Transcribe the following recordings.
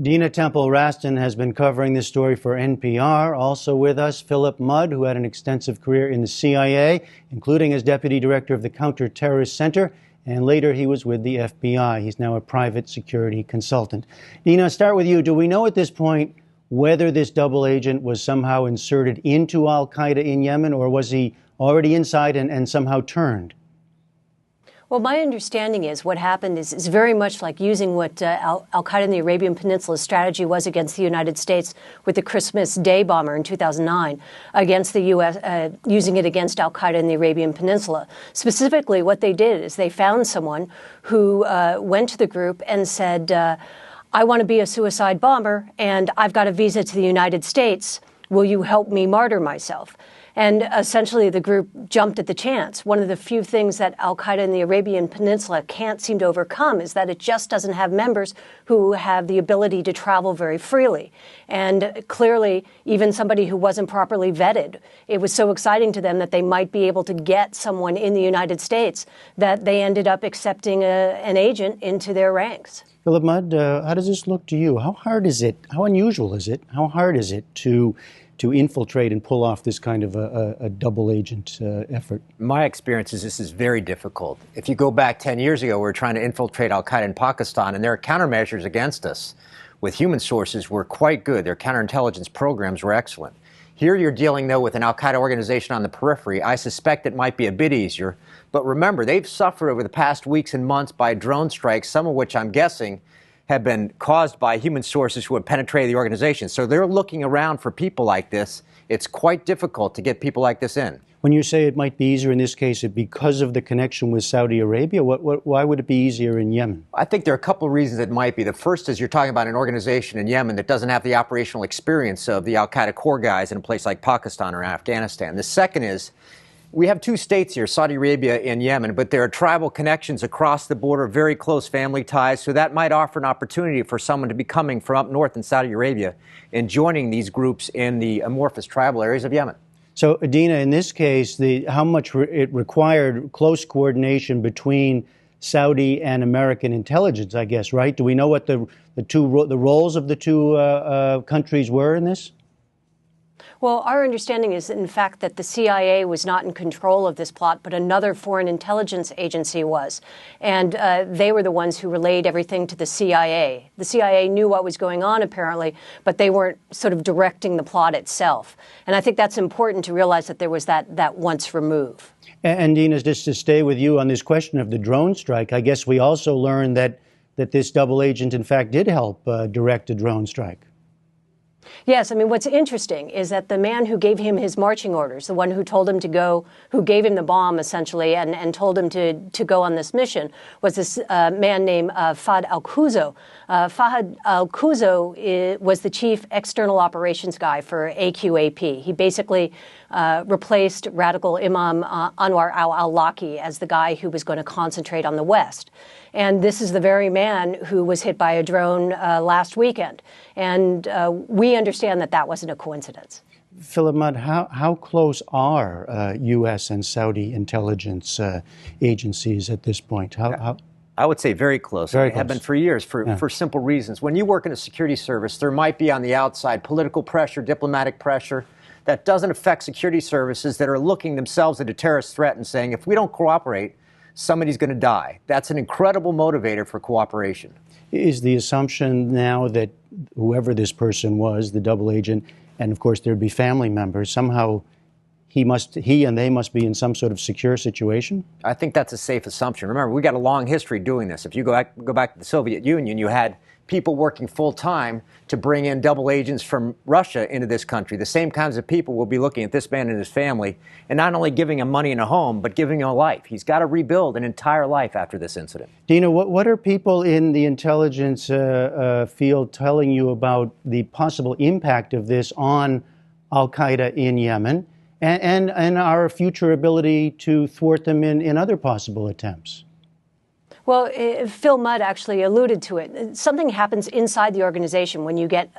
Dina Temple-Raston has been covering this story for NPR. Also with us, Philip Mudd, who had an extensive career in the CIA, including as Deputy Director of the Counter-Terrorist Center, and later he was with the FBI. He's now a private security consultant. Dina, I'll start with you. Do we know at this point whether this double agent was somehow inserted into al-Qaeda in Yemen, or was he already inside and somehow turned? Well, my understanding is what happened is very much like using what al-Qaeda in the Arabian Peninsula's strategy was against the United States with the Christmas Day bomber in 2009, against the U.S., using it against al-Qaeda in the Arabian Peninsula. Specifically, what they did is they found someone who went to the group and said, I want to be a suicide bomber, and I've got a visa to the United States. Will you help me martyr myself? And essentially, the group jumped at the chance. One of the few things that al-Qaeda in the Arabian Peninsula can't seem to overcome is that it just doesn't have members who have the ability to travel very freely. And clearly, even somebody who wasn't properly vetted, it was so exciting to them that they might be able to get someone in the United States that they ended up accepting an agent into their ranks. Philip Mudd, how does this look to you? How hard is it? How unusual is it? How hard is it to infiltrate and pull off this kind of a double agent effort? My experience is this is very difficult. If you go back 10 years ago, we were trying to infiltrate al-Qaeda in Pakistan, and their countermeasures against us with human sources were quite good. Their counterintelligence programs were excellent. Here you're dealing, though, with an al-Qaeda organization on the periphery. I suspect it might be a bit easier. But remember, they've suffered over the past weeks and months by drone strikes, some of which I'm guessing have been caused by human sources who have penetrated the organization. So they're looking around for people like this. It's quite difficult to get people like this in. When you say it might be easier in this case, it because of the connection with Saudi Arabia, why would it be easier in Yemen? I think there are a couple of reasons it might be. The first is you're talking about an organization in Yemen that doesn't have the operational experience of the al-Qaeda core guys in a place like Pakistan or Afghanistan. The second is we have two states here, Saudi Arabia and Yemen, but there are tribal connections across the border, very close family ties, so that might offer an opportunity for someone to be coming from up north in Saudi Arabia and joining these groups in the amorphous tribal areas of Yemen. So, Dina, in this case, how much it required close coordination between Saudi and American intelligence, I guess, right? Do we know what the roles of the two countries were in this? Well, our understanding is, in fact, that the CIA was not in control of this plot, but another foreign intelligence agency was. And they were the ones who relayed everything to the CIA. The CIA knew what was going on, apparently, but they weren't sort of directing the plot itself. And I think that's important to realize that there was that once remove. And Dina, just to stay with you on this question of the drone strike, I guess we also learned that this double agent, in fact, did help direct a drone strike. Yes, I mean, what's interesting is that the man who gave him his marching orders, the one who told him to go, who gave him the bomb, essentially, and told him to go on this mission, was this man named Fahd al-Quzo. Fahd al-Quzo was the chief external operations guy for AQAP. He basically replaced radical Imam Anwar al-Awlaki as the guy who was going to concentrate on the West. And this is the very man who was hit by a drone last weekend. And we understand that wasn't a coincidence. Philip Mudd, how close are U.S. and Saudi intelligence agencies at this point? I would say very close. Very close. Have been for years for simple reasons. When you work in a security service, there might be on the outside political pressure, diplomatic pressure that doesn't affect security services that are looking themselves at a terrorist threat and saying, if we don't cooperate, somebody's going to die. That's an incredible motivator for cooperation. Is the assumption now that whoever this person was, the double agent, and of course there'd be family members, somehow he and they must be in some sort of secure situation? I think that's a safe assumption. Remember, we got a long history doing this. If you go back to the Soviet Union, you had people working full-time to bring in double agents from Russia into this country. The same kinds of people will be looking at this man and his family and not only giving him money and a home, but giving him a life. He's got to rebuild an entire life after this incident. Dina, what are people in the intelligence field telling you about the possible impact of this on al-Qaeda in Yemen and our future ability to thwart them in other possible attempts? Well, Phil Mudd actually alluded to it. Something happens inside the organization when you get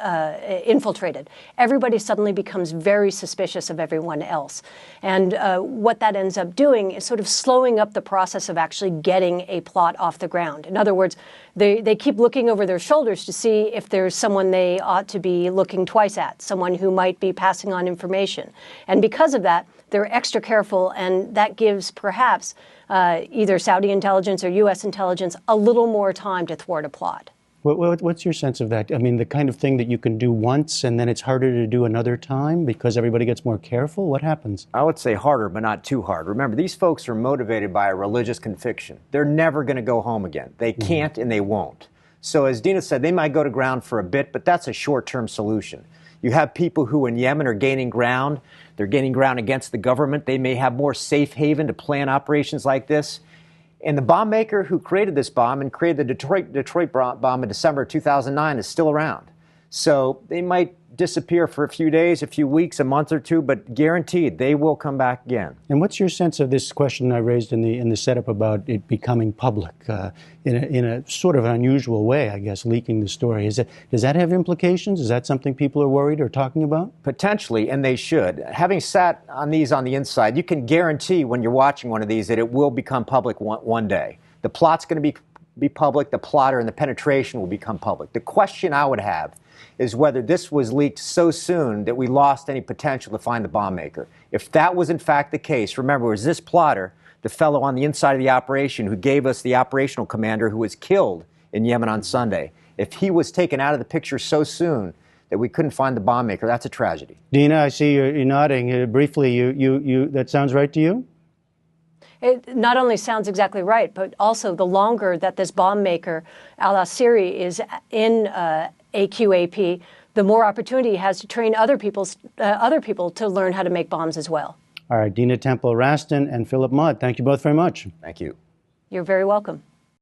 infiltrated. Everybody suddenly becomes very suspicious of everyone else. And what that ends up doing is sort of slowing up the process of actually getting a plot off the ground. In other words, they keep looking over their shoulders to see if there's someone they ought to be looking twice at, someone who might be passing on information. And because of that, they're extra careful, and that gives perhaps either Saudi intelligence or U.S. intelligence a little more time to thwart a plot. What's your sense of that? I mean, the kind of thing that you can do once and then it's harder to do another time because everybody gets more careful? What happens? I would say harder, but not too hard. Remember, these folks are motivated by a religious conviction. They're never going to go home again. They can't and they won't. So as Dina said, they might go to ground for a bit, but that's a short-term solution. You have people who in Yemen are gaining ground. They're gaining ground against the government. They may have more safe haven to plan operations like this. And the bomb maker who created this bomb and created the Detroit bomb in December 2009 is still around. So they might disappear for a few days, a few weeks, a month or two, but guaranteed they will come back again. And what's your sense of this question I raised in the setup about it becoming public in a sort of unusual way, I guess, leaking the story? Does that have implications? Is that something people are worried or talking about? Potentially, and they should. Having sat on these on the inside, you can guarantee when you're watching one of these that it will become public one day. The plot's going to be public, the plotter and the penetration will become public. The question I would have is whether this was leaked so soon that we lost any potential to find the bomb maker. If that was in fact the case, remember, it was this plotter, the fellow on the inside of the operation who gave us the operational commander who was killed in Yemen on Sunday. If he was taken out of the picture so soon that we couldn't find the bomb maker, that's a tragedy. Dina, I see you're nodding. Briefly, that sounds right to you? It not only sounds exactly right, but also the longer that this bomb maker, al-Asiri, is in AQAP, the more opportunity he has to train other people to learn how to make bombs as well. All right, Dina Temple-Raston and Philip Mudd, thank you both very much. Thank you. You're very welcome.